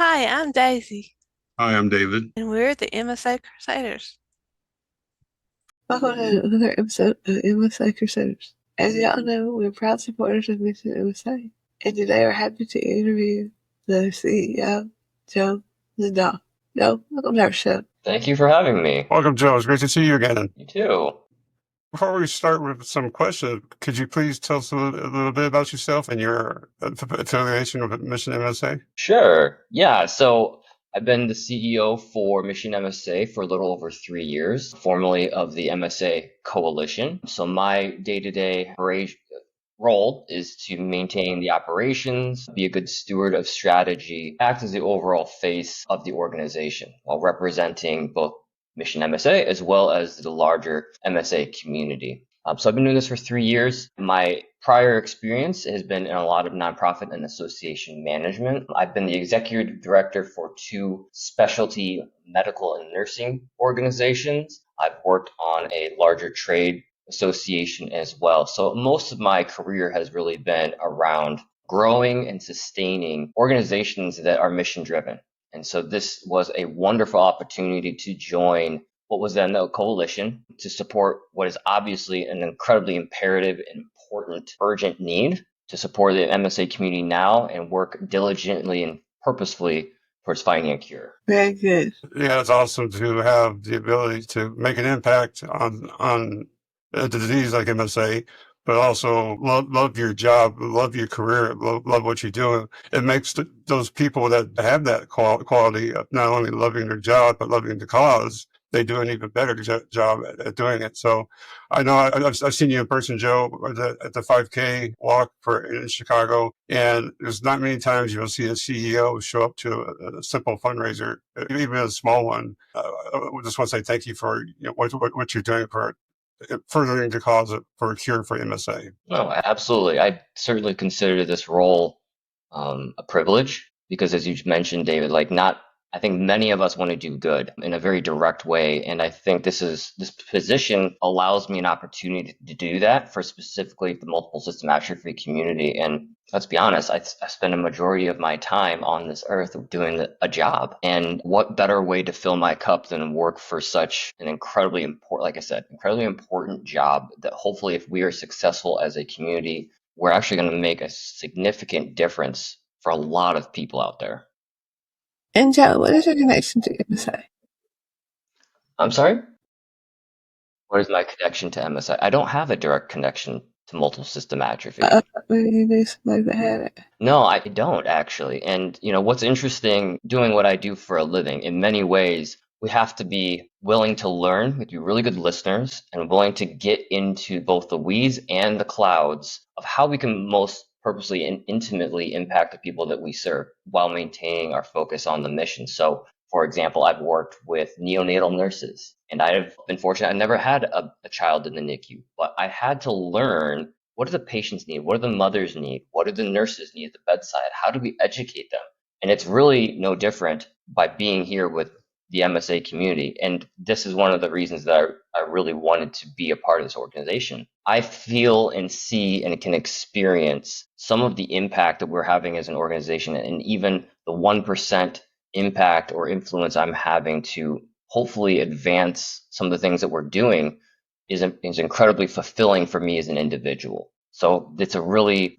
Hi, I'm Daisy, Hi, I'm David. and we're the MSA Crusaders. Welcome to another episode of MSA Crusaders. As y'all know, we're proud supporters of Mission MSA, and today we're happy to interview the CEO, Joe Lindahl. Joe, welcome to our show. Thank you for having me. Welcome, Joe. It's great to see you again. You too. Before we start with some questions, could you please tell us a little bit about yourself and your affiliation with Mission MSA? Sure. Yeah. So I've been the CEO for Mission MSA for a little over 3 years, formerly of the MSA Coalition. So my day-to-day role is to maintain the operations, be a good steward of strategy, act as the overall face of the organization while representing both Mission MSA as well as the larger MSA community. So I've been doing this for 3 years. My prior experience has been in a lot of nonprofit and association management. I've been the executive director for two specialty medical and nursing organizations. I've worked on a larger trade association as well. So most of my career has really been around growing and sustaining organizations that are mission driven. And so this was a wonderful opportunity to join what was then the coalition to support what is obviously an incredibly imperative and important, urgent need to support the MSA community now and work diligently and purposefully towards finding a cure. Very good. Yeah, it's awesome to have the ability to make an impact on a disease like MSA, but also love your job, love your career, love what you do. It makes those people that have that quality of not only loving their job, but loving the cause, they do an even better job at doing it. So I know I've seen you in person, Joe, at the 5K walk in Chicago, and there's not many times you'll see a CEO show up to a simple fundraiser, even a small one. I just want to say thank you for what you're doing for furthering the cause for a cure for MSA. No, absolutely. I certainly consider this role a privilege because, as you mentioned, David, I think many of us want to do good in a very direct way, and I think this position allows me an opportunity to do that for specifically the multiple system atrophy community. And let's be honest, I spend a majority of my time on this earth doing a job, and what better way to fill my cup than work for such an incredibly important, like I said, incredibly important job that hopefully, if we are successful as a community, we're actually going to make a significant difference for a lot of people out there. And Joe, what is your connection to MSA? I'm sorry? What is my connection to MSI? I don't have a direct connection to multiple system atrophy. Maybe you knew somebody that had it. No, I don't actually. And what's interesting doing what I do for a living, in many ways, we have to be willing to learn, we have to be really good listeners and willing to get into both the weeds and the clouds of how we can most purposely and intimately impact the people that we serve while maintaining our focus on the mission. So, for example, I've worked with neonatal nurses, and I've been fortunate. I never had a child in the NICU, but I had to learn, what do the patients need? What do the mothers need? What do the nurses need at the bedside? How do we educate them? And it's really no different by being here with the MSA community. And this is one of the reasons that I really wanted to be a part of this organization. I feel and see and can experience some of the impact that we're having as an organization, and even the 1% impact or influence I'm having to hopefully advance some of the things that we're doing is incredibly fulfilling for me as an individual. So it's a really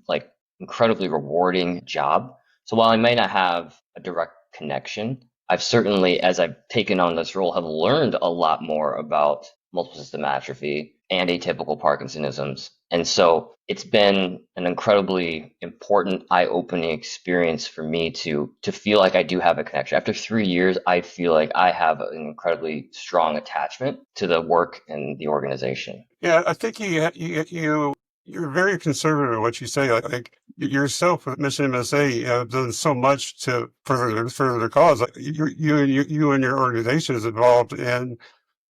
incredibly rewarding job. So while I may not have a direct connection, I've certainly, as I've taken on this role, have learned a lot more about multiple system atrophy and atypical Parkinsonisms. And so it's been an incredibly important, eye-opening experience for me to feel like I do have a connection. After 3 years, I feel like I have an incredibly strong attachment to the work and the organization. Yeah, I think you're very conservative in what you say. Like yourself with Mission MSA have done so much to further the cause. Like you and your organization is involved in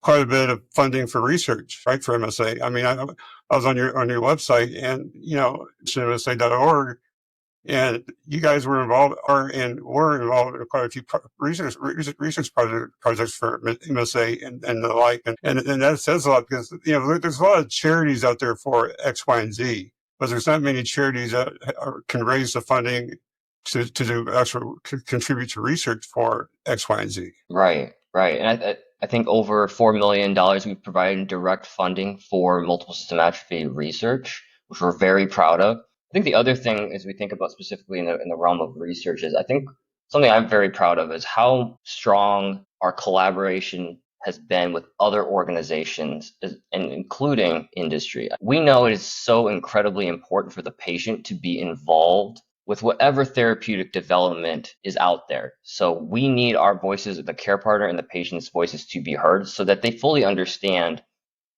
quite a bit of funding for research, right, for MSA. I mean, I was on your website, and missionmsa.org, and you guys were involved were involved in quite a few research projects for MSA and the like, and that says a lot because there's a lot of charities out there for X, Y, and Z, but there's not many charities that can raise the funding to do actual contribute to research for X, Y, and Z. Right, right. And I think over $4 million we've provided in direct funding for multiple system atrophy research, which we're very proud of. I think the other thing as we think about specifically in the realm of research is I think something I'm very proud of is how strong our collaboration has been with other organizations and including industry. We know it is so incredibly important for the patient to be involved with whatever therapeutic development is out there. So we need our voices, the care partner and the patient's voices, to be heard so that they fully understand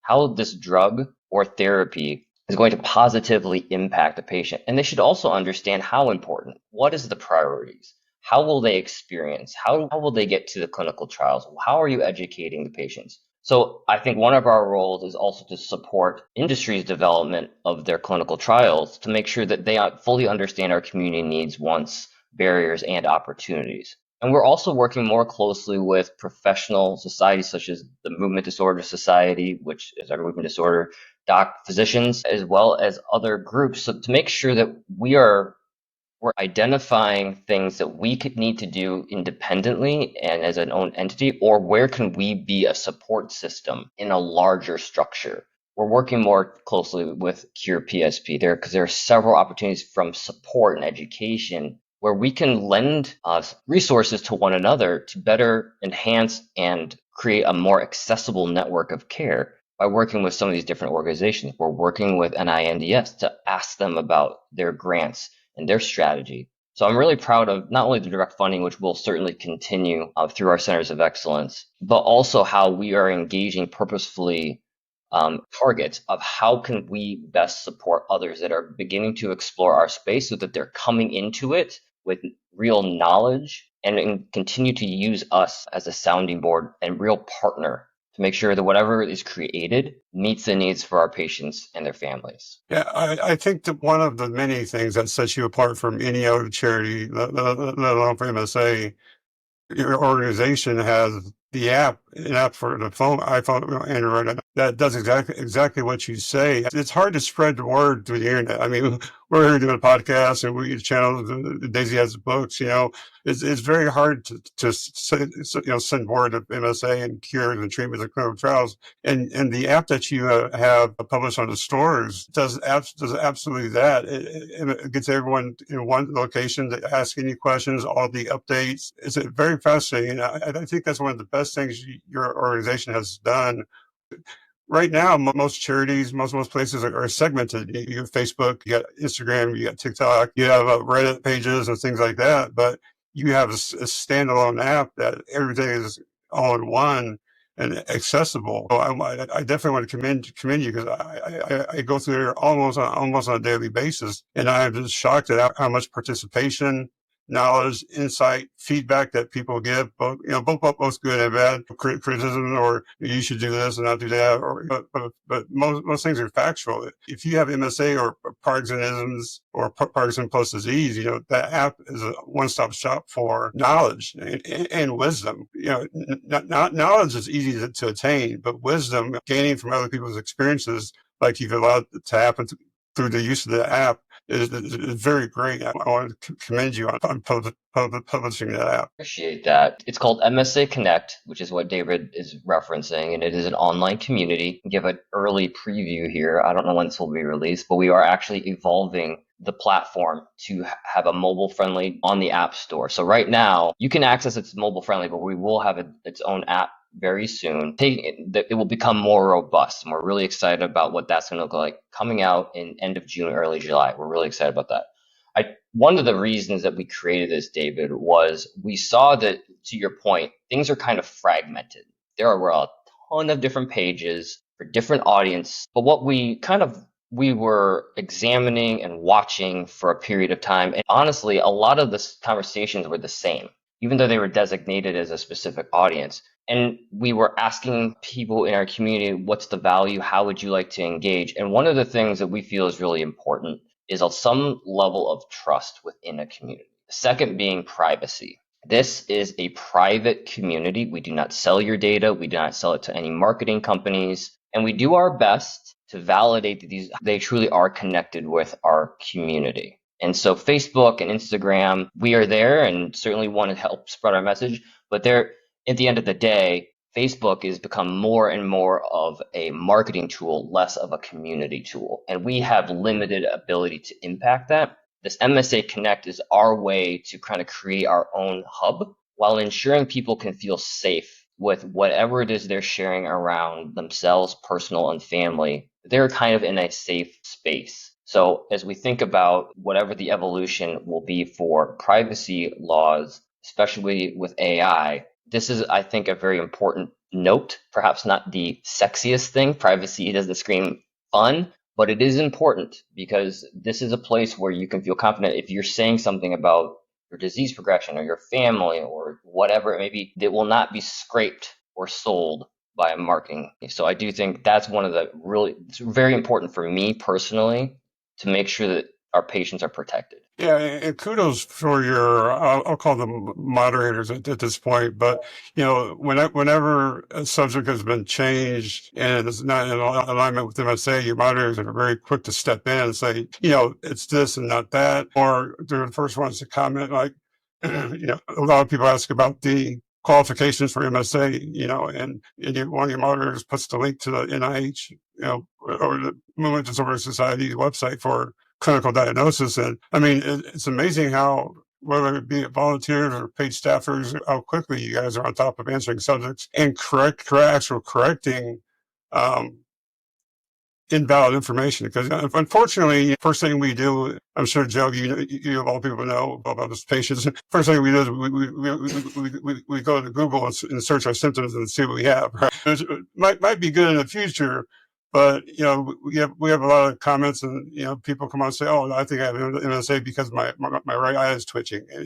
how this drug or therapy is going to positively impact the patient. And they should also understand how important, what is the priorities, how will they experience, how will they get to the clinical trials, how are you educating the patients? So I think one of our roles is also to support industry's development of their clinical trials to make sure that they fully understand our community needs, wants, barriers, and opportunities. And we're also working more closely with professional societies such as the Movement Disorder Society, which is our movement disorder physicians, as well as other groups, so to make sure that we're identifying things that we could need to do independently and as an own entity, or where can we be a support system in a larger structure. We're working more closely with Cure PSP there because there are several opportunities from support and education where we can lend resources to one another to better enhance and create a more accessible network of care by working with some of these different organizations. We're working with NINDS to ask them about their grants and their strategy. So I'm really proud of not only the direct funding, which will certainly continue through our centers of excellence, but also how we are engaging purposefully targets of how can we best support others that are beginning to explore our space so that they're coming into it with real knowledge and continue to use us as a sounding board and real partner to make sure that whatever is created meets the needs for our patients and their families. Yeah, I think that one of the many things that sets you apart from any other charity, let alone for MSA, your organization has an app for the phone, iPhone, Android, that does exactly what you say. It's hard to spread the word through the internet. I mean, we're here doing a podcast and we channel, Daisy has books, it's very hard to send word of MSA and cures and treatments and clinical trials. And the app that you have published on the stores does absolutely that. It gets everyone in one location to ask any questions, all the updates. It's very fascinating. I think that's one of the best things your organization has done. Right now, most charities, most places are segmented. You have Facebook, you got Instagram, you got TikTok, you have Reddit pages and things like that. But you have a standalone app that everything is all in one and accessible. So I definitely want to commend you because I go through there almost on a daily basis, and I'm just shocked at how much participation, knowledge, insight, feedback that people give, both good and bad, criticism, or you should do this and not do that, but most things are factual. If you have MSA or Parkinsonisms or Parkinson plus disease, that app is a one-stop shop for knowledge and wisdom. Knowledge is easy to attain, but wisdom, gaining from other people's experiences, like you've allowed to happen through the use of the app, is very great. I want to commend you on publishing that app. Appreciate that. It's called MSA Connect, which is what David is referencing, and it is an online community. Give an early preview here. I don't know when this will be released, but we are actually evolving the platform to have a mobile friendly on the App Store. So right now, you can access it's mobile friendly, but we will have its own app very soon. It will become more robust, and we're really excited about what that's going to look like coming out in end of June, early July. We're really excited about that. One of the reasons that we created this, David, was we saw that, to your point, things are kind of fragmented. There were a ton of different pages for different audience, but what we were examining and watching for a period of time, and honestly, a lot of the conversations were the same, even though they were designated as a specific audience. And we were asking people in our community, what's the value? How would you like to engage? And one of the things that we feel is really important is some level of trust within a community. The second being privacy. This is a private community. We do not sell your data. We do not sell it to any marketing companies. And we do our best to validate that they truly are connected with our community. And so Facebook and Instagram, we are there and certainly want to help spread our message. But they're, at the end of the day, Facebook has become more and more of a marketing tool, less of a community tool. And we have limited ability to impact that. This MSA Connect is our way to kind of create our own hub while ensuring people can feel safe with whatever it is they're sharing around themselves, personal and family. They're kind of in a safe space. So as we think about whatever the evolution will be for privacy laws, especially with AI, this is, I think, a very important note. Perhaps not the sexiest thing. Privacy doesn't scream fun, but it is important because this is a place where you can feel confident if you're saying something about your disease progression or your family or whatever it may be, that will not be scraped or sold by a marketing. So I do think that's one of the really, it's very important for me personally to make sure that our patients are protected. Yeah, and kudos for your, I'll call them moderators at this point, but whenever a subject has been changed and it's not in alignment with MSA, your moderators are very quick to step in and say, it's this and not that, or they're the first ones to comment. Like, a lot of people ask about the qualifications for MSA, and one of your moderators puts the link to the NIH, or the Movement Disorder Society website for clinical diagnosis. And I mean, it's amazing how, whether it be volunteers or paid staffers, how quickly you guys are on top of answering subjects and correcting invalid information. Because unfortunately, first thing we do, I'm sure, Joe, you of all people know about this patients. First thing we do is we go to Google and search our symptoms and see what we have. Right? It might be good in the future. But we have a lot of comments, and people come on and say, "Oh, I think I have MSA because my right eye is twitching." And,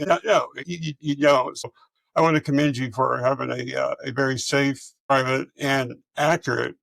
you know. So I want to commend you for having a very safe, private, and accurate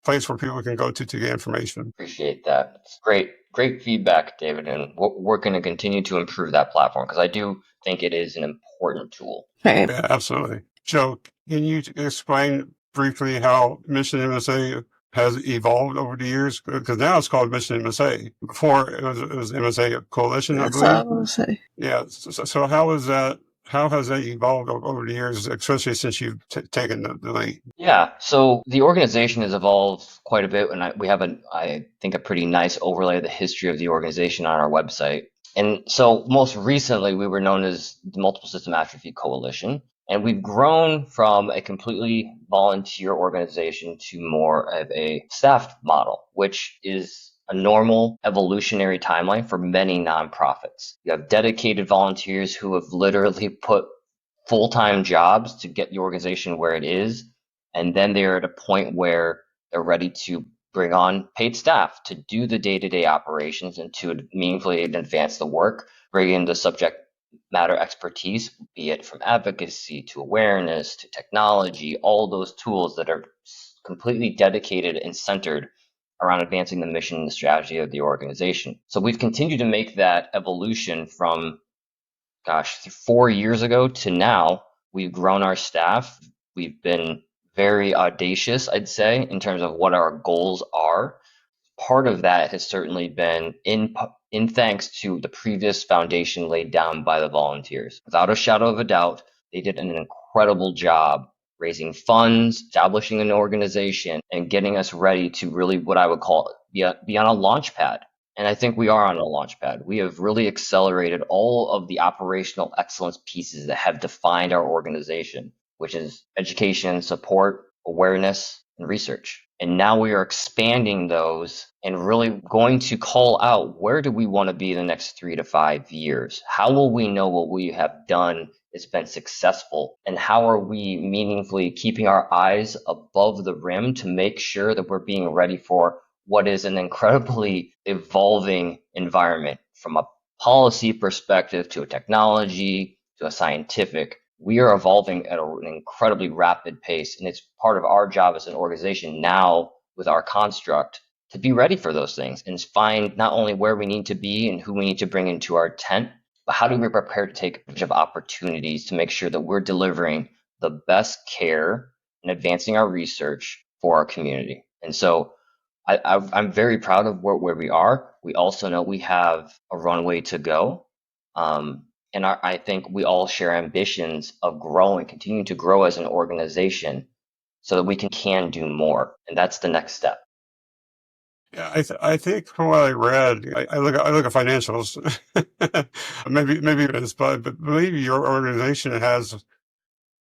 place where people can go to get information. Appreciate that. It's great feedback, David, and we're going to continue to improve that platform because I do think it is an important tool. Right. Yeah, absolutely. Joe, can you explain briefly how Mission MSA has evolved over the years? Because now it's called Mission MSA. Before it was MSA Coalition, I That's all believe. I'm gonna say. Yeah. So how is that? How has that evolved over the years, especially since you've taken the lead? Yeah, so the organization has evolved quite a bit, and we have I think, a pretty nice overlay of the history of the organization on our website. And so most recently, we were known as the Multiple System Atrophy Coalition, and we've grown from a completely volunteer organization to more of a staffed model, which is a normal evolutionary timeline for many nonprofits. You have dedicated volunteers who have literally put full-time jobs to get the organization where it is, and then they're at a point where they're ready to bring on paid staff to do the day-to-day operations and to meaningfully advance the work, bring in the subject matter expertise, be it from advocacy to awareness to technology, all those tools that are completely dedicated and centered around advancing the mission and the strategy of the organization. So we've continued to make that evolution from 4 years ago to now. We've grown our staff. We've been very audacious, I'd say, in terms of what our goals are. Part of that has certainly been in thanks to the previous foundation laid down by the volunteers. Without a shadow of a doubt, they did an incredible job raising funds, establishing an organization, and getting us ready to really, what I would call, be on a launch pad. And I think we are on a launch pad. We have really accelerated all of the operational excellence pieces that have defined our organization, which is education, support, awareness, and research. And now we are expanding those and really going to call out, where do we want to be in the next 3 to 5 years? How will we know what we have done has been successful? And how are we meaningfully keeping our eyes above the rim to make sure that we're being ready for what is an incredibly evolving environment from a policy perspective to a technology to a scientific? We are evolving at an incredibly rapid pace, and it's part of our job as an organization now with our construct to be ready for those things and find not only where we need to be and who we need to bring into our tent, but how do we prepare to take advantage of opportunities to make sure that we're delivering the best care and advancing our research for our community. And so I'm very proud of where we are. We also know we have a runway to go. And I think we all share ambitions of growing, continuing to grow as an organization so that we can do more. And that's the next step. Yeah, I think from what I read, I look at financials. maybe it's, but believe your organization has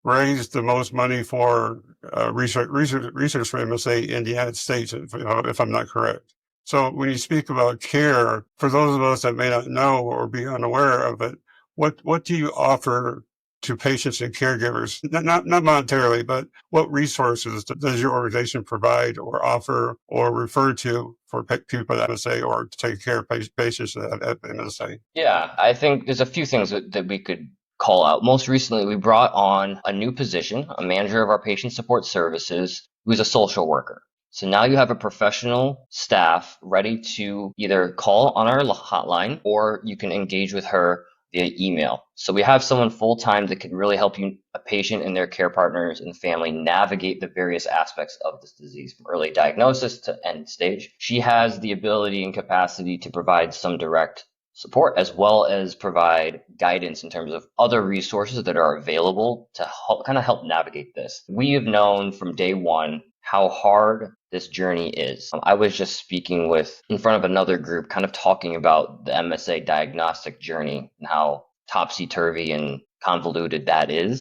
raised the most money for research for MSA in the United States, if I'm not correct. So when you speak about care, for those of us that may not know or be unaware of it, what do you offer to patients and caregivers? Not monetarily, but what resources does your organization provide or offer or refer to for people at MSA or to take care of patients at MSA? Yeah, I think there's a few things that we could call out. Most recently, we brought on a new position, a manager of our patient support services, who's a social worker. So now you have a professional staff ready to either call on our hotline or you can engage with her via email. So we have someone full time that can really help you, a patient and their care partners and family, navigate the various aspects of this disease from early diagnosis to end stage. She has the ability and capacity to provide some direct support as well as provide guidance in terms of other resources that are available to help navigate this. We have known from day one how hard this journey is. I was just speaking in front of another group, kind of talking about the MSA diagnostic journey and how topsy-turvy and convoluted that is.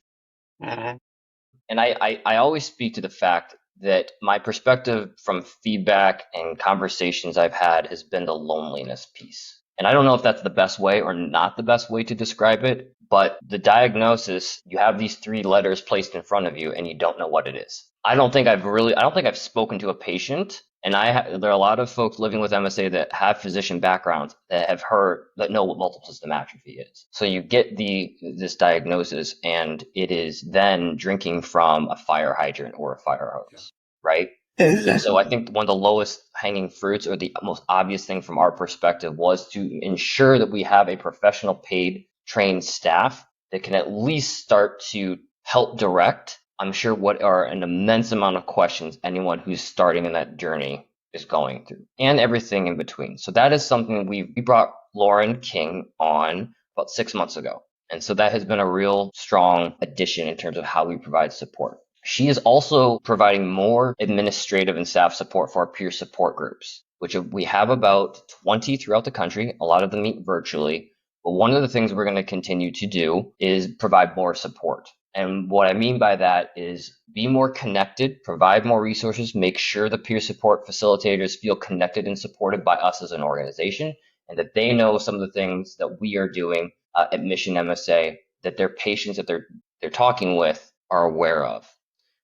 Mhm. And I always speak to the fact that my perspective from feedback and conversations I've had has been the loneliness piece. And I don't know if that's the best way or not the best way to describe it, but the diagnosis, you have these three letters placed in front of you and you don't know what it is. I don't think I've spoken to a patient, and there are a lot of folks living with MSA that have physician backgrounds that know what multiple system atrophy is. So you get this diagnosis, and it is then drinking from a fire hydrant or a fire hose, right? Exactly. So I think one of the lowest hanging fruits or the most obvious thing from our perspective was to ensure that we have a professional paid trained staff that can at least start to help direct. I'm sure what are an immense amount of questions anyone who's starting in that journey is going through and everything in between. So that is something we brought Lauren King on about 6 months ago. And so that has been a real strong addition in terms of how we provide support. She is also providing more administrative and staff support for our peer support groups, which we have about 20 throughout the country. A lot of them meet virtually. But one of the things we're going to continue to do is provide more support. And what I mean by that is be more connected, provide more resources, make sure the peer support facilitators feel connected and supported by us as an organization, and that they know some of the things that we are doing at Mission MSA that their patients that they're talking with are aware of.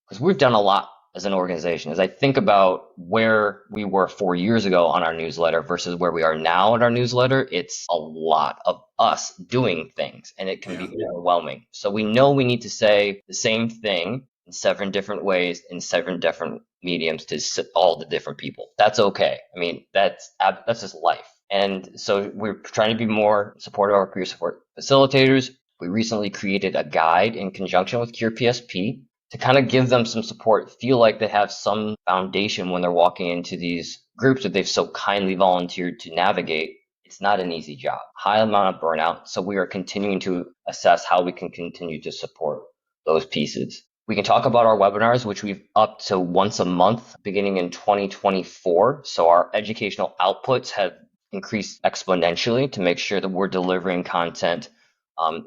Because we've done a lot as an organization. As I think about where we were 4 years ago on our newsletter versus where we are now in our newsletter, it's a lot of us doing things, and it can be overwhelming. So we know we need to say the same thing in 7 different ways in 7 different mediums to all the different people. That's okay. I mean, that's just life. And so we're trying to be more supportive of our peer support facilitators. We recently created a guide in conjunction with Cure PSP to kind of give them some support, feel like they have some foundation when they're walking into these groups that they've so kindly volunteered to navigate. It's not an easy job, high amount of burnout. So we are continuing to assess how we can continue to support those pieces. We can talk about our webinars, which we've up to once a month beginning in 2024. So our educational outputs have increased exponentially to make sure that we're delivering content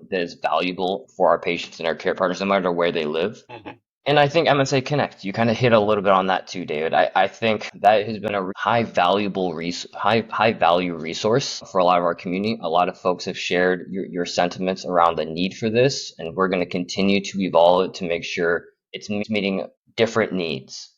that is valuable for our patients and our care partners, no matter where they live. And I think MSA Connect, you kind of hit a little bit on that too, David. I think that has been a high value resource for a lot of our community. A lot of folks have shared your sentiments around the need for this, and we're going to continue to evolve it to make sure it's meeting different needs.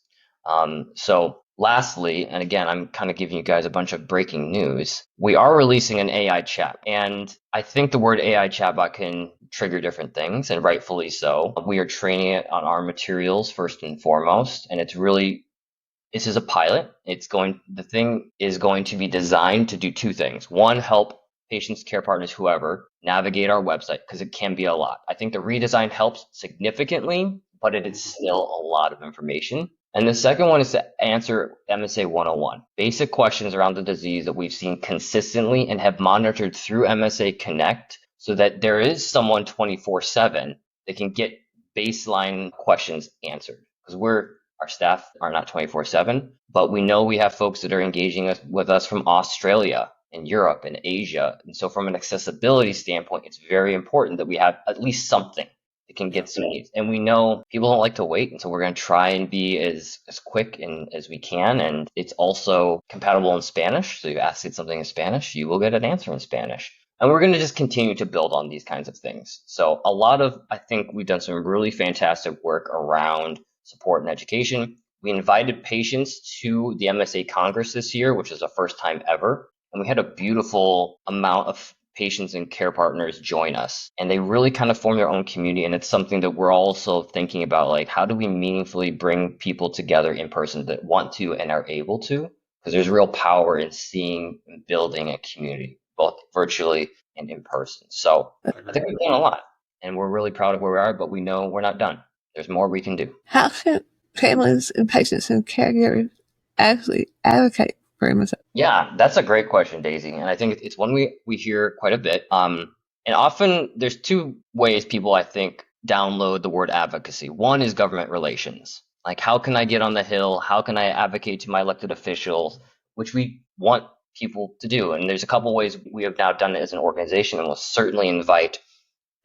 So lastly, and again, I'm kind of giving you guys a bunch of breaking news. We are releasing an AI chat, and I think the word AI chatbot can trigger different things, and rightfully so. We are training it on our materials first and foremost, and this is a pilot. The thing is going to be designed to do 2 things. One, help patients, care partners, whoever, navigate our website, because it can be a lot. I think the redesign helps significantly, but it is still a lot of information. And the second one is to answer MSA 101, basic questions around the disease that we've seen consistently and have monitored through MSA Connect so that there is someone 24/7 that can get baseline questions answered. Because our staff are not 24/7, but we know we have folks that are engaging with us from Australia and Europe and Asia. And so from an accessibility standpoint, it's very important that we have at least something that can get some needs. And we know people don't like to wait, and so we're going to try and be as quick and as we can. And it's also compatible in Spanish. So you ask it something in Spanish, you will get an answer in Spanish. And we're going to just continue to build on these kinds of things. So I think we've done some really fantastic work around support and education. We invited patients to the MSA Congress this year, which is the first time ever. And we had a beautiful amount of patients and care partners join us, and they really kind of form their own community. And it's something that we're also thinking about, like, how do we meaningfully bring people together in person that want to and are able to? Because there's real power in seeing and building a community, both virtually and in person. So I think we've done a lot, and we're really proud of where we are, but we know we're not done. There's more we can do. How can families and patients and caregivers actually advocate for MSA? Yeah, that's a great question, Daisy. And I think it's one we hear quite a bit. And often there's two ways people, I think, download the word advocacy. One is government relations. Like, how can I get on the Hill? How can I advocate to my elected officials? Which we want people to do. And there's a couple ways we have now done it as an organization, and we'll certainly invite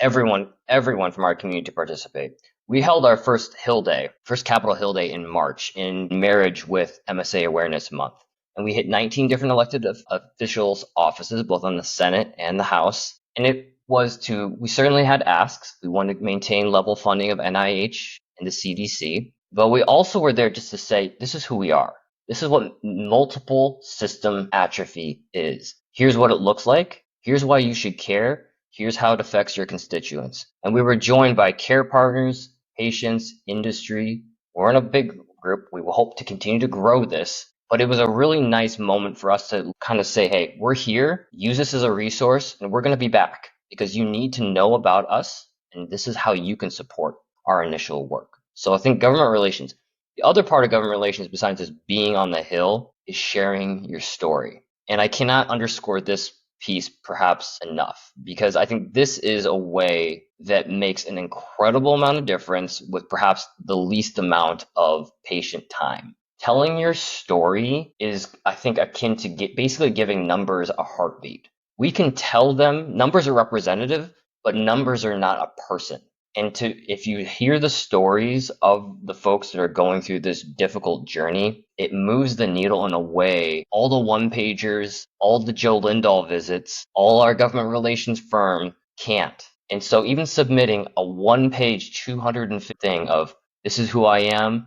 everyone from our community to participate. We held our first Capitol Hill Day in March in marriage with MSA Awareness Month. And we hit 19 different elected officials' offices, both on the Senate and the House. And we certainly had asks. We wanted to maintain level funding of NIH and the CDC. But we also were there just to say, this is who we are. This is what multiple system atrophy is. Here's what it looks like. Here's why you should care. Here's how it affects your constituents. And we were joined by care partners, patients, industry. We're in a big group. We will hope to continue to grow this. But it was a really nice moment for us to kind of say, hey, we're here, use this as a resource, and we're going to be back because you need to know about us, and this is how you can support our initial work. So I think government relations, the other part of government relations besides just being on the Hill is sharing your story. And I cannot underscore this piece perhaps enough, because I think this is a way that makes an incredible amount of difference with perhaps the least amount of patient time. Telling your story is, I think, akin to basically giving numbers a heartbeat. We can tell them numbers are representative, but numbers are not a person. And if you hear the stories of the folks that are going through this difficult journey, it moves the needle in a way all the one-pagers, all the Joe Lindahl visits, all our government relations firm can't. And so even submitting a one-page 250 thing of, this is who I am,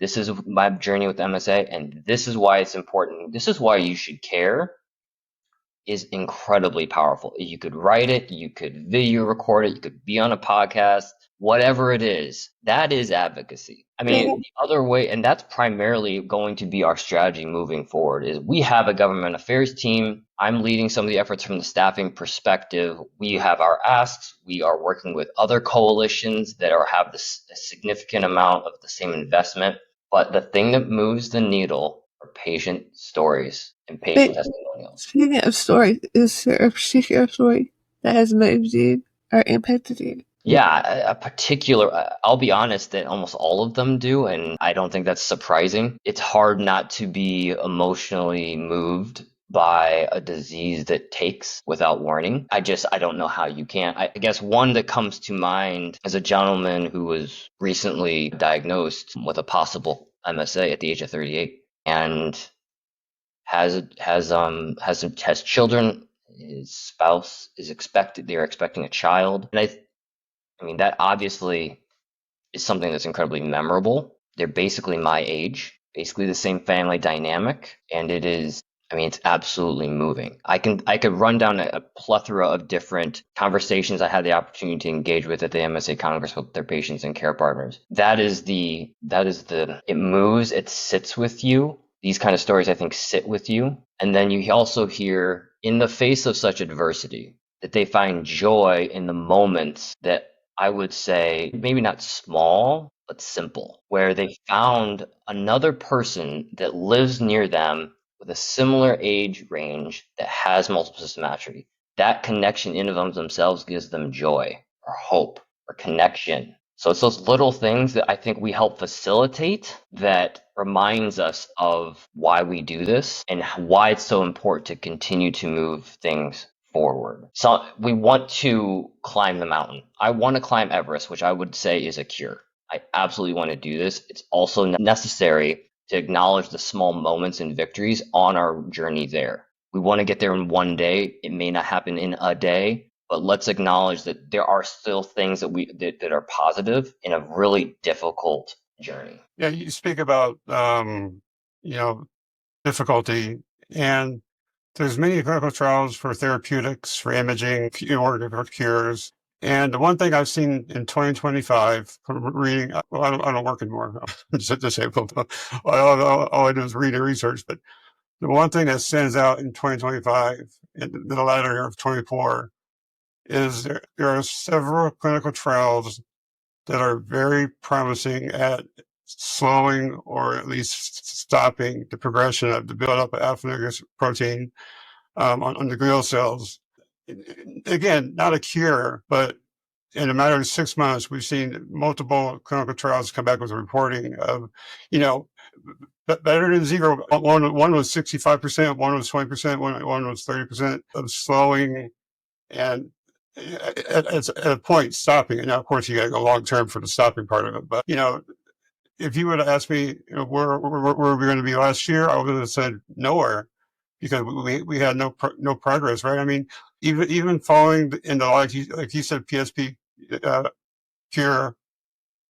this is my journey with MSA, and this is why it's important, this is why you should care, is incredibly powerful. You could write it, you could video record it, you could be on a podcast, whatever it is, that is advocacy. I mean, the other way, and that's primarily going to be our strategy moving forward, is we have a government affairs team. I'm leading some of the efforts from the staffing perspective. We have our asks. We are working with other coalitions that have a significant amount of the same investment. But the thing that moves the needle are patient stories and patient testimonials. Speaking of stories, is there a particular story that has moved you or impacted you? Yeah, a particular, I'll be honest that almost all of them do, and I don't think that's surprising. It's hard not to be emotionally moved by a disease that takes without warning. I don't know how you can't. I guess one that comes to mind is a gentleman who was recently diagnosed with a possible MSA at the age of 38 and has children. His spouse they're expecting a child. And I mean, that obviously is something that's incredibly memorable. They're basically my age, basically the same family dynamic, and it's absolutely moving. I could run down a plethora of different conversations I had the opportunity to engage with at the MSA Congress with their patients and care partners. It moves, it sits with you. These kind of stories, I think, sit with you. And then you also hear, in the face of such adversity, that they find joy in the moments that I would say maybe not small, but simple, where they found another person that lives near them with a similar age range that has multiple system atrophy. That connection in and of themselves gives them joy or hope or connection. So it's those little things that I think we help facilitate that reminds us of why we do this and why it's so important to continue to move things forward. So we want to climb the mountain. I want to climb Everest, which I would say is a cure. I absolutely want to do this. It's also necessary to acknowledge the small moments and victories on our journey there. We want to get there in one day. It may not happen in a day, but let's acknowledge that there are still things that are positive in a really difficult journey. Yeah, you speak about you know, difficulty, and there's many clinical trials for therapeutics, for imaging, or for cures. And the one thing I've seen in 2025 from reading, well, I don't work anymore. I'm just disabled. All I do is read and research. But the one thing that stands out in 2025, in the latter year of 24, is there are several clinical trials that are very promising at slowing or at least stopping the progression of the buildup of alpha-nucleus protein on the glial cells. Again, not a cure, but in a matter of 6 months, we've seen multiple clinical trials come back with a reporting of, you know, better than zero. One was 65%, one was 20%, one was 30% of slowing, and at a point stopping. And now, of course, you got to go long term for the stopping part of it. But, you know, if you would have asked me, you know, where were we going to be last year, I would have said nowhere, because we had no progress, right? I mean, even following in the like you said, PSP cure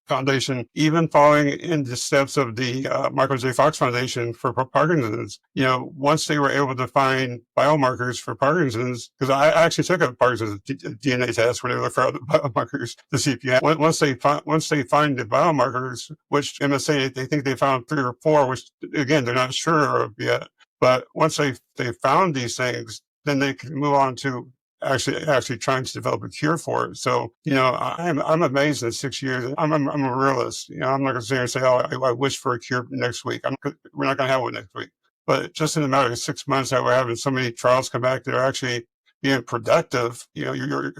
Foundation, even following in the steps of the Michael J. Fox Foundation for Parkinson's, you know, once they were able to find biomarkers for Parkinson's, because I actually took a Parkinson's DNA test where they look for the biomarkers to see if you have. Once they find the biomarkers, which MSA they think they found 3 or 4, which again they're not sure of yet. But once they found these things, then they can move on to actually trying to develop a cure for it. So, you know, I'm amazed at 6 years. I'm a realist. You know, I'm not going to sit here and say, oh, I wish for a cure next week. We're not going to have one next week. But just in a matter of 6 months that we're having so many trials come back that are actually being productive, you know, your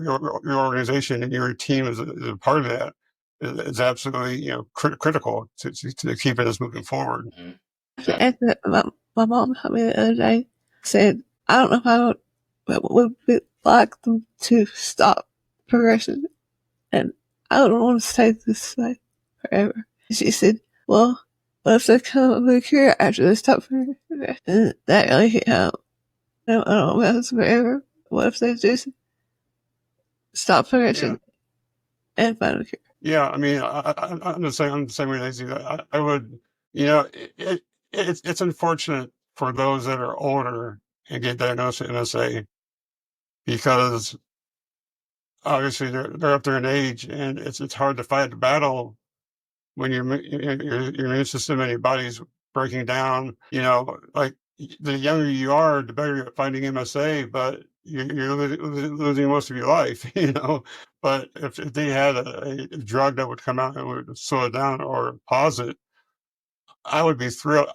organization and your team is a part of that. Is absolutely, you know, critical to keeping us moving forward. Mm-hmm. My mom told me the other day, said, I don't know if I would like them to stop progression, and I don't want to stay this way forever. She said, well, what if they come up with a cure after they stop progression? And that really hit home. I don't know about this forever. What if they just stop progression and find a cure? Yeah, I mean, I'm the same way as you. I would, you know, it's unfortunate for those that are older and get diagnosed with MSA, because obviously they're up there in age, and it's hard to fight the battle when your immune system and your body's breaking down. You know, like the younger you are, the better you're at fighting MSA, but you're losing most of your life. You know, but if they had a drug that would come out and would slow it down or pause it, I would be thrilled.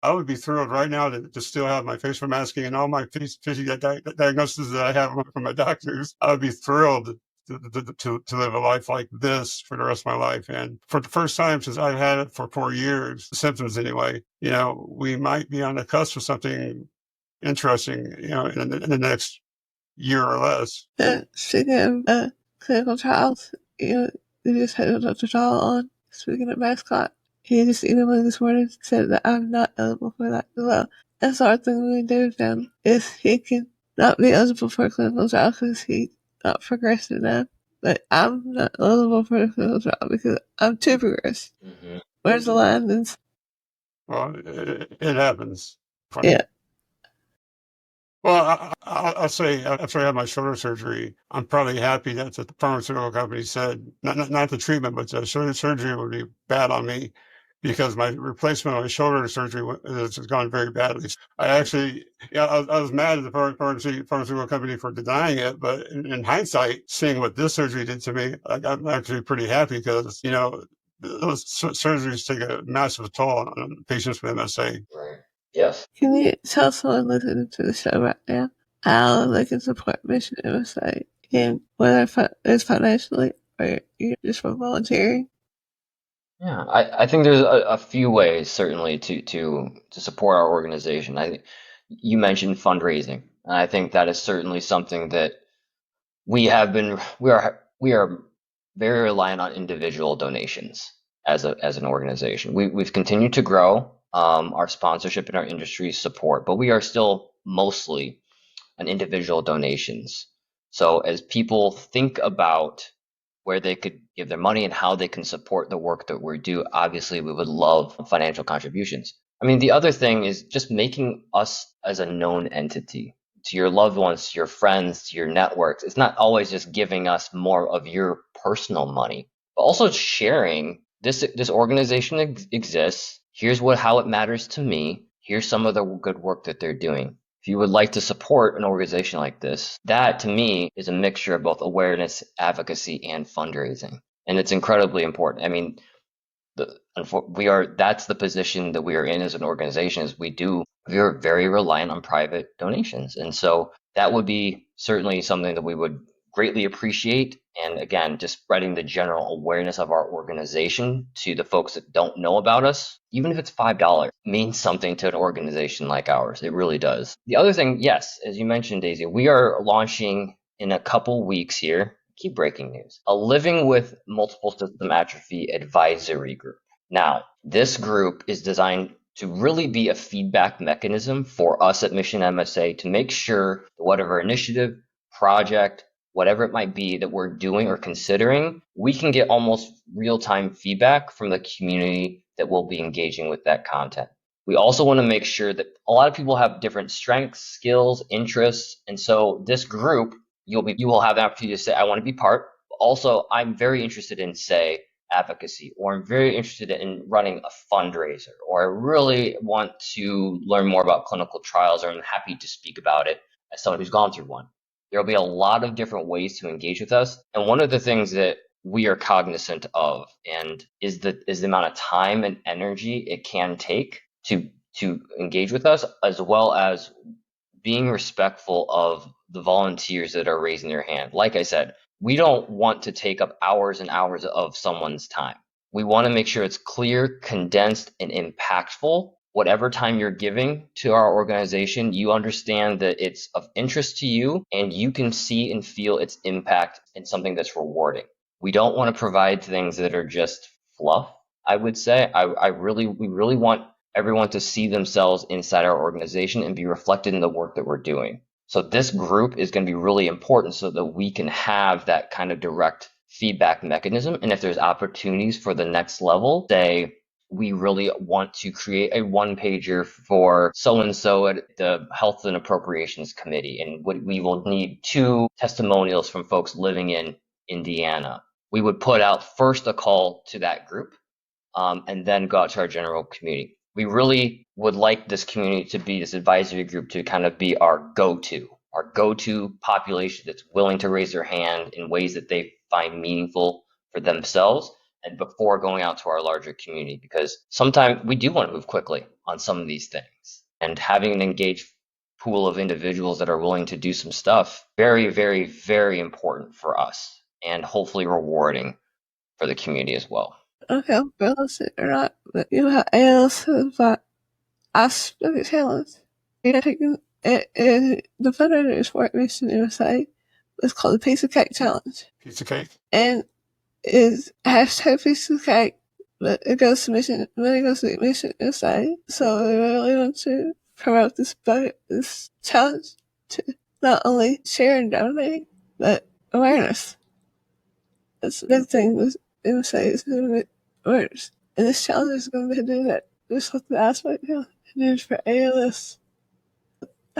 I would be thrilled right now to still have my facial masking and all my physical diagnoses that I have from my doctors. I would be thrilled to live a life like this for the rest of my life. And for the first time since I've had it for 4 years, symptoms anyway, you know, we might be on the cusp of something interesting, you know, in the next year or less. Speaking of clinical trials, you know, we just had a Dr. Dahl on. Speaking of mascot, he just emailed me this morning and said that I'm not eligible for that as well. That's our thing we do with him, is he can not be eligible for a clinical trial because he's not progressed enough. But I'm not eligible for the clinical trial because I'm too progressed. Mm-hmm. Where's the line? Well, it happens. Yeah. Well, I'll say after I had my shoulder surgery, I'm probably happy that the pharmaceutical company said not the treatment, but the shoulder surgery would be bad on me, because my replacement of my shoulder surgery has gone very badly. I actually, I was mad at the pharmaceutical company for denying it, but in hindsight, seeing what this surgery did to me, I'm actually pretty happy because, those surgeries take a massive toll on patients with MSA. Right. Yes. Can you tell someone listening to the show right now how they can support Mission MSA, and whether it's financially or you're just for volunteering? Yeah, I think there's a few ways certainly to support our organization. You mentioned fundraising, and I think that is certainly something that we are very reliant on individual donations as an organization. We've continued to grow our sponsorship and our industry support, but we are still mostly on individual donations. So as people think about where they could give their money and how they can support the work that we do, obviously we would love financial contributions. I mean, the other thing is just making us as a known entity to your loved ones, to your friends, to your networks. It's not always just giving us more of your personal money, but also sharing this organization exists. Here's how it matters to me. Here's some of the good work that they're doing. If you would like to support an organization like this, that to me is a mixture of both awareness, advocacy, and fundraising. And it's incredibly important. I mean, that's the position that we are in as an organization is we are very reliant on private donations. And so that would be certainly something that we would greatly appreciate. And again, just spreading the general awareness of our organization to the folks that don't know about us, even if it's $5, means something to an organization like ours. It really does. The other thing, yes, as you mentioned, Daisy, we are launching in a couple weeks here. Keep breaking news. A Living with Multiple System Atrophy advisory group. Now, this group is designed to really be a feedback mechanism for us at Mission MSA to make sure that whatever initiative, project, whatever it might be that we're doing or considering, we can get almost real-time feedback from the community that will be engaging with that content. We also want to make sure that a lot of people have different strengths, skills, interests, and so this group, you will have the opportunity to say, I want to be part. Also, I'm very interested in, say, advocacy, or I'm very interested in running a fundraiser, or I really want to learn more about clinical trials, or I'm happy to speak about it as someone who's gone through one. There'll be a lot of different ways to engage with us. And one of the things that we are cognizant of and is the amount of time and energy it can take to engage with us, as well as being respectful of the volunteers that are raising their hand. Like I said, we don't want to take up hours and hours of someone's time. We want to make sure it's clear, condensed, and impactful. Whatever time you're giving to our organization, you understand that it's of interest to you and you can see and feel its impact in something that's rewarding. We don't want to provide things that are just fluff, I would say. We really want everyone to see themselves inside our organization and be reflected in the work that we're doing. So this group is going to be really important so that we can have that kind of direct feedback mechanism. And if there's opportunities for the next level, say we really want to create a one-pager for so-and-so at the Health and Appropriations Committee, and we will need 2 testimonials from folks living in Indiana. We would put out first a call to that group, and then go out to our general community. We really would like this community to be this advisory group to kind of be our go-to population that's willing to raise their hand in ways that they find meaningful for themselves and before going out to our larger community, because sometimes we do want to move quickly on some of these things, and having an engaged pool of individuals that are willing to do some stuff, very, very, very important for us and hopefully rewarding for the community as well. Okay, fellas, or not, but you have ALS about Asperger's challenge. You're taking the fundraiser for Mission USA. It's called the Piece of Cake Challenge. Piece of cake. And is hashtag Piece of Cake, but it goes to Mission, money goes to Mission USA. So we really want to promote this challenge to not only share and donate, but awareness. That's the big thing with USA is awareness. And this challenge is going to do that. Just like the aspect challenge it is for ALS.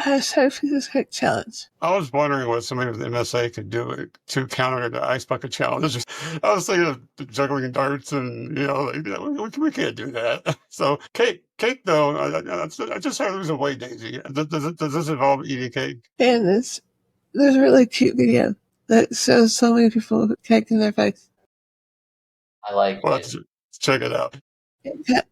#Piece Challenge. I was wondering what somebody with MSA could do to counter the ice bucket challenge. I was thinking of juggling darts, and we can't do that. So cake though. I just heard losing weight, Daisy. Does this involve eating cake? And there's a really cute video that shows so many people with cake in their face. I like Well, it. let's check it out.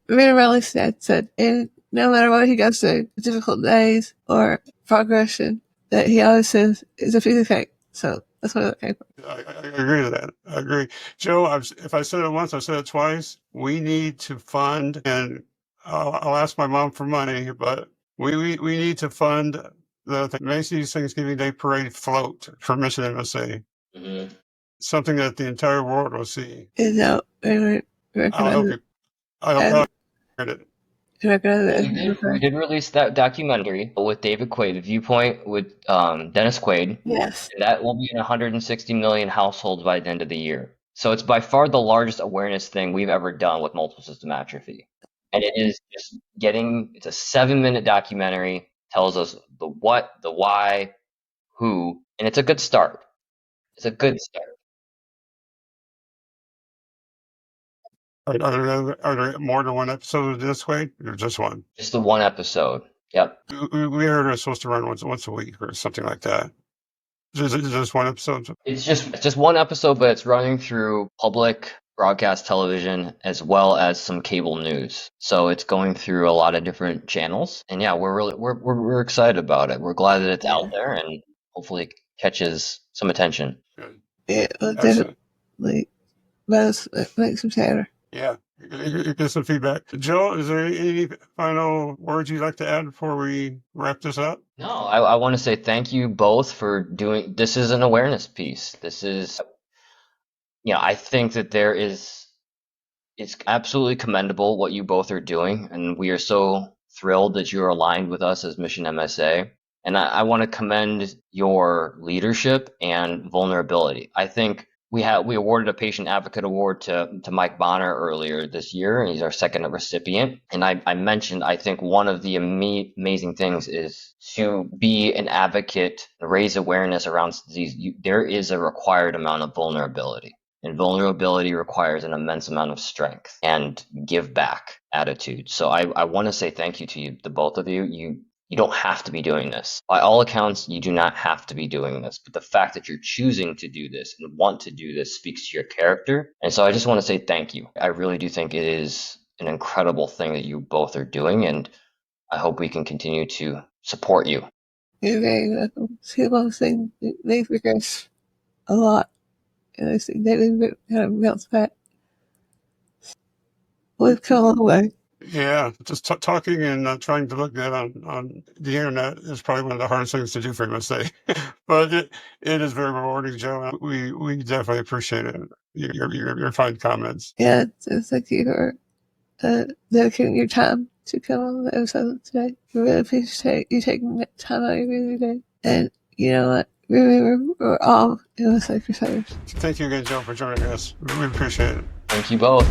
Minarelli said, and no matter what he goes through, difficult days or progression, that he always says is a piece of cake. So that's what I like cake for. I agree with that. I agree. Joe, if I said it once, I said it twice. We need to fund, and I'll ask my mom for money, but we need to fund the Macy's Thanksgiving Day Parade float for Mission MSA. Mm-hmm. Something that the entire world will see. And so we recognize it. I'll help it. We did release that documentary with David Quaid, The Viewpoint with Dennis Quaid. Yes. And that will be in 160 million households by the end of the year. So it's by far the largest awareness thing we've ever done with multiple system atrophy. And it is just it's a 7-minute documentary, tells us the what, the why, who, and it's a good start. It's a good start. Are there more than one episode this way, or just one? Just the one episode. Yep. We heard it's supposed to run once a week or something like that. Is it just one episode? It's just one episode, but it's running through public broadcast television as well as some cable news. So it's going through a lot of different channels. And yeah, we're excited about it. We're glad that it's out there and hopefully it catches some attention. Good. Yeah, definitely. Both make some chatter. Yeah, get some feedback. Joe, is there any final words you'd like to add before we wrap this up? No, I want to say thank you both for doing this. Is an awareness piece. This is, I think that it's absolutely commendable what you both are doing, and we are so thrilled that you're aligned with us as Mission MSA. And I want to commend your leadership and vulnerability. I think we awarded a Patient Advocate Award to Mike Bonner earlier this year, and he's our second recipient. And I mentioned, I think one of the amazing things is to be an advocate, raise awareness around disease. There is a required amount of vulnerability. And vulnerability requires an immense amount of strength and give back attitude. So I want to say thank you to you, the both of you. You don't have to be doing this. By all accounts, you do not have to be doing this. But the fact that you're choosing to do this and want to do this speaks to your character. And so I just want to say thank you. I really do think it is an incredible thing that you both are doing. And I hope we can continue to support you. You're very welcome. People think they progress a lot. And I think they kind of bounce back. We've come a long way. Yeah, just talking and trying to look good on the internet is probably one of the hardest things to do for MSA. But it is very rewarding, Joe. And we definitely appreciate it. Your fine comments. Yeah, so thank you for dedicating your time to come on the episode today. We really appreciate you taking that time out of your busy day. And you know what? Remember, we're all MSA Crusaders. Thank you again, Joe, for joining us. We appreciate it. Thank you both.